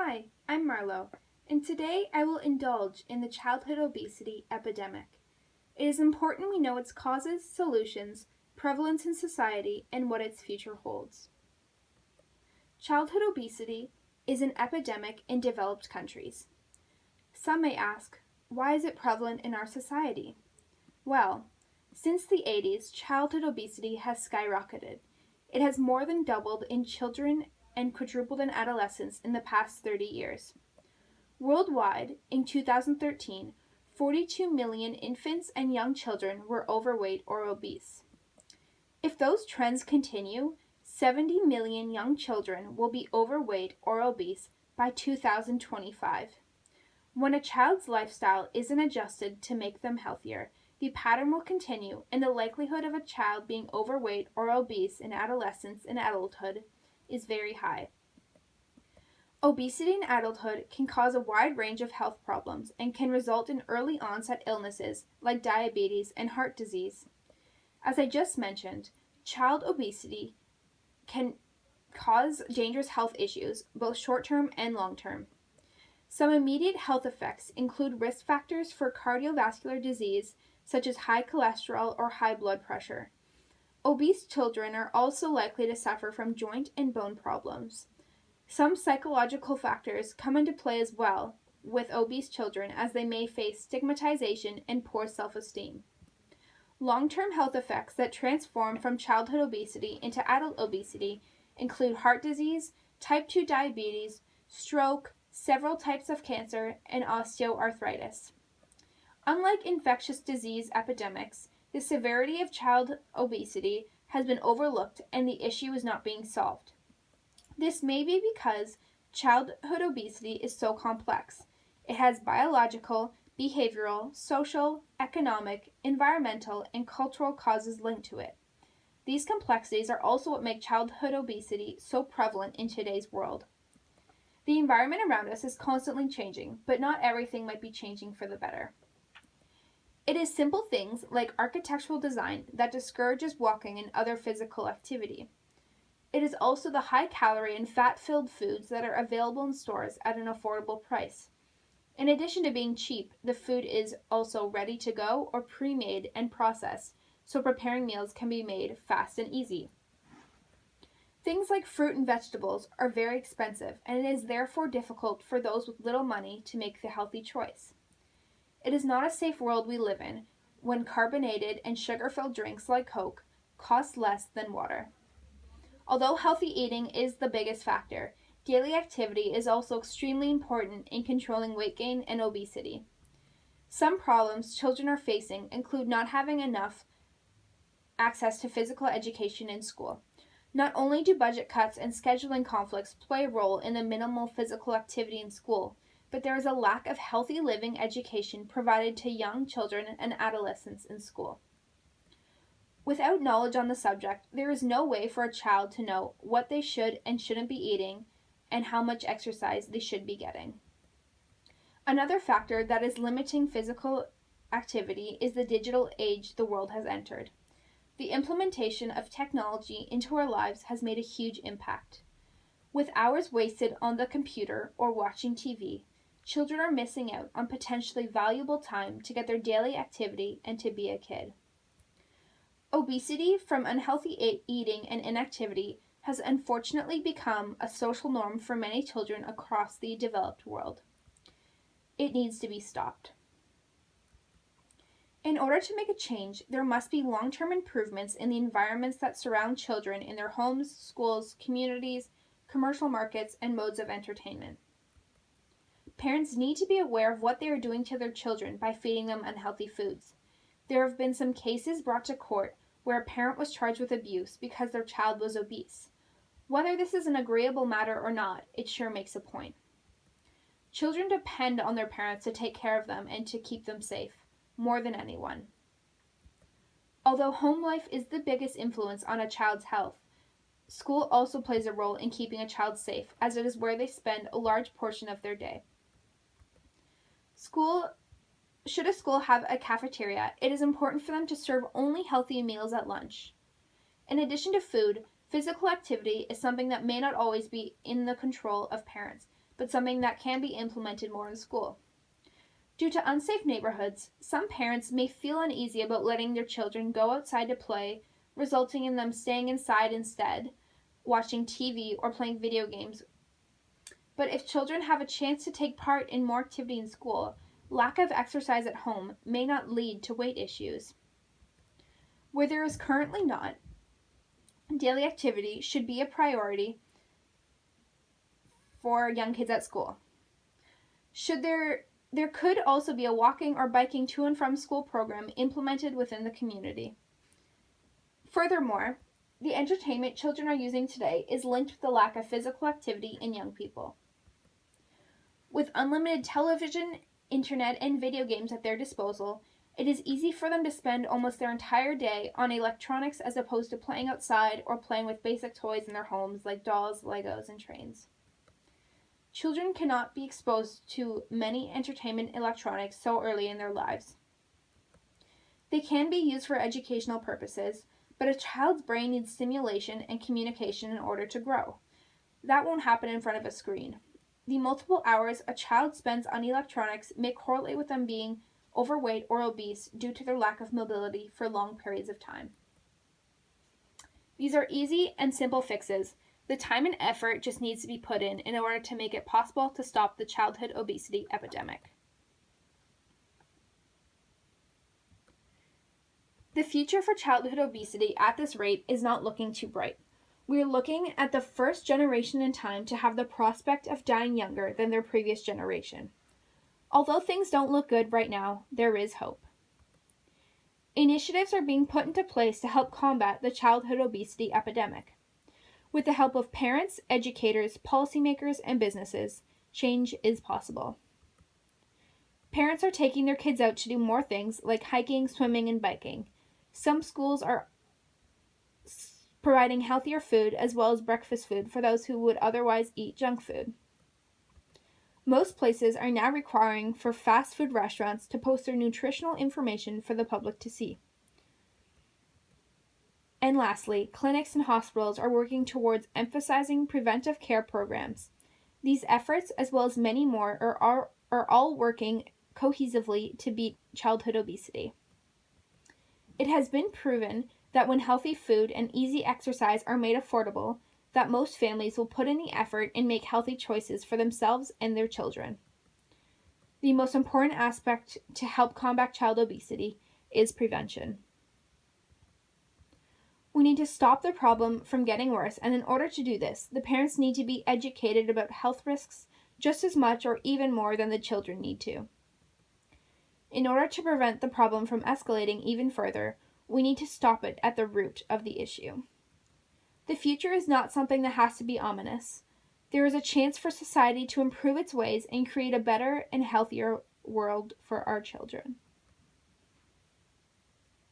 Hi, I'm Marlo, and today I will indulge in the childhood obesity epidemic. It is important we know its causes, solutions, prevalence in society, and what its future holds. Childhood obesity is an epidemic in developed countries. Some may ask, why is it prevalent in our society? Well, since the 80s, childhood obesity has skyrocketed. It has more than doubled in children and quadrupled in adolescents in the past 30 years. Worldwide, in 2013, 42 million infants and young children were overweight or obese. If those trends continue, 70 million young children will be overweight or obese by 2025. When a child's lifestyle isn't adjusted to make them healthier, the pattern will continue, and the likelihood of a child being overweight or obese in adolescence and adulthood is very high. Obesity in adulthood can cause a wide range of health problems and can result in early onset illnesses like diabetes and heart disease. As I just mentioned, child obesity can cause dangerous health issues, both short-term and long-term. Some immediate health effects include risk factors for cardiovascular disease, such as high cholesterol or high blood pressure. Obese children are also likely to suffer from joint and bone problems. Some psychological factors come into play as well with obese children, as they may face stigmatization and poor self-esteem. Long-term health effects that transform from childhood obesity into adult obesity include heart disease, type 2 diabetes, stroke, several types of cancer, and osteoarthritis. Unlike infectious disease epidemics, the severity of child obesity has been overlooked and the issue is not being solved. This may be because childhood obesity is so complex. It has biological, behavioral, social, economic, environmental, and cultural causes linked to it. These complexities are also what make childhood obesity so prevalent in today's world. The environment around us is constantly changing, but not everything might be changing for the better. It is simple things like architectural design that discourages walking and other physical activity. It is also the high-calorie and fat-filled foods that are available in stores at an affordable price. In addition to being cheap, the food is also ready to go or pre-made and processed, so preparing meals can be made fast and easy. Things like fruit and vegetables are very expensive, and it is therefore difficult for those with little money to make the healthy choice. It is not a safe world we live in when carbonated and sugar-filled drinks like Coke cost less than water. Although healthy eating is the biggest factor, daily activity is also extremely important in controlling weight gain and obesity. Some problems children are facing include not having enough access to physical education in school. Not only do budget cuts and scheduling conflicts play a role in the minimal physical activity in school, but there is a lack of healthy living education provided to young children and adolescents in school. Without knowledge on the subject, there is no way for a child to know what they should and shouldn't be eating and how much exercise they should be getting. Another factor that is limiting physical activity is the digital age the world has entered. The implementation of technology into our lives has made a huge impact. With hours wasted on the computer or watching TV, children are missing out on potentially valuable time to get their daily activity and to be a kid. Obesity from unhealthy eating and inactivity has unfortunately become a social norm for many children across the developed world. It needs to be stopped. In order to make a change, there must be long-term improvements in the environments that surround children in their homes, schools, communities, commercial markets, and modes of entertainment. Parents need to be aware of what they are doing to their children by feeding them unhealthy foods. There have been some cases brought to court where a parent was charged with abuse because their child was obese. Whether this is an agreeable matter or not, it sure makes a point. Children depend on their parents to take care of them and to keep them safe, more than anyone. Although home life is the biggest influence on a child's health, school also plays a role in keeping a child safe, as it is where they spend a large portion of their day. Should a school have a cafeteria, it is important for them to serve only healthy meals at lunch. In addition to food, physical activity is something that may not always be in the control of parents, but something that can be implemented more in school. Due to unsafe neighborhoods, some parents may feel uneasy about letting their children go outside to play, resulting in them staying inside instead, watching TV or playing video games. But if children have a chance to take part in more activity in school, lack of exercise at home may not lead to weight issues. Where there is currently not, daily activity should be a priority for young kids at school. There could also be a walking or biking to and from school program implemented within the community. Furthermore, the entertainment children are using today is linked with the lack of physical activity in young people. With unlimited television, internet, and video games at their disposal, it is easy for them to spend almost their entire day on electronics as opposed to playing outside or playing with basic toys in their homes like dolls, Legos, and trains. Children cannot be exposed to many entertainment electronics so early in their lives. They can be used for educational purposes, but a child's brain needs stimulation and communication in order to grow. That won't happen in front of a screen. The multiple hours a child spends on electronics may correlate with them being overweight or obese due to their lack of mobility for long periods of time. These are easy and simple fixes. The time and effort just needs to be put in order to make it possible to stop the childhood obesity epidemic. The future for childhood obesity at this rate is not looking too bright. We are looking at the first generation in time to have the prospect of dying younger than their previous generation. Although things don't look good right now, there is hope. Initiatives are being put into place to help combat the childhood obesity epidemic. With the help of parents, educators, policymakers, and businesses, change is possible. Parents are taking their kids out to do more things like hiking, swimming, and biking. Some schools are providing healthier food as well as breakfast food for those who would otherwise eat junk food. Most places are now requiring for fast food restaurants to post their nutritional information for the public to see. And lastly, clinics and hospitals are working towards emphasizing preventive care programs. These efforts, as well as many more, are all working cohesively to beat childhood obesity. It has been proven that when healthy food and easy exercise are made affordable, that most families will put in the effort and make healthy choices for themselves and their children. The most important aspect to help combat child obesity is prevention. We need to stop the problem from getting worse, and in order to do this, the parents need to be educated about health risks just as much or even more than the children need to. In order to prevent the problem from escalating even further, we need to stop it at the root of the issue. The future is not something that has to be ominous. There is a chance for society to improve its ways and create a better and healthier world for our children.